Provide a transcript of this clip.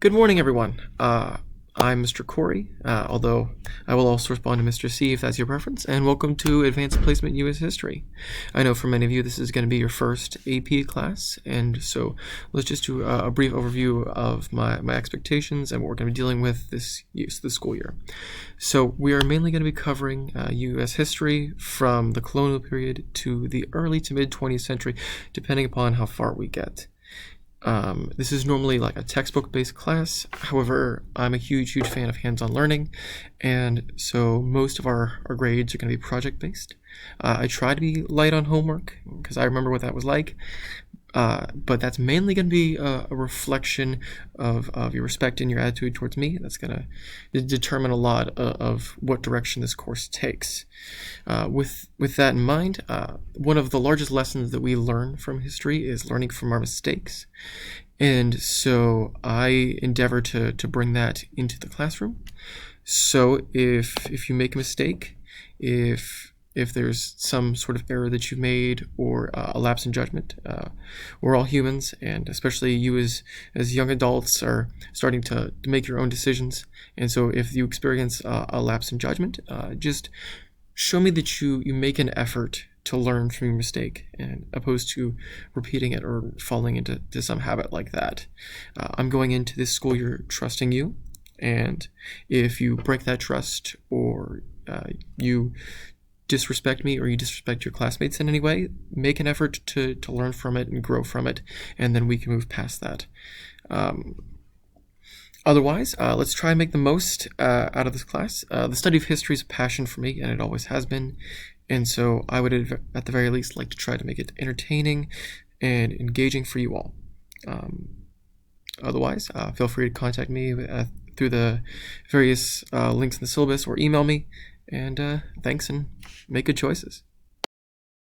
Good morning, everyone. I'm Mr. Corey, although I will also respond to Mr. C if that's your preference, and welcome to Advanced Placement U.S. History. I know for many of you this is going to be your first AP class, and so let's just do a brief overview of my expectations and what we're going to be dealing with this school year. So we are mainly going to be covering U.S. history from the colonial period to the early to mid 20th century, depending upon how far we get. This is normally like a textbook-based class. However, I'm a huge fan of hands-on learning, and so most of our grades are going to be project-based. I try to be light on homework because I remember what that was like, but that's mainly going to be a reflection of your respect and your attitude towards me. That's going to determine a lot of what direction this course takes. With that in mind, one of the largest lessons that we learn from history is learning from our mistakes. And so I endeavor to bring that into the classroom. So if you make a mistake, if there's some sort of error that you made or a lapse in judgment, we're all humans, and especially you as young adults are starting to make your own decisions. And so if you experience a lapse in judgment, just show me that you make an effort to learn from your mistake, and opposed to repeating it or falling into some habit like that. I'm going into this school year trusting you, and if you break that trust or you disrespect me or you disrespect your classmates in any way, make an effort to learn from it and grow from it, and then we can move past that. Otherwise, let's try and make the most out of this class. The study of history is a passion for me, and it always has been. And so I would, at the very least, like to try to make it entertaining and engaging for you all. Otherwise, feel free to contact me through the various links in the syllabus or email me. And thanks, and make good choices.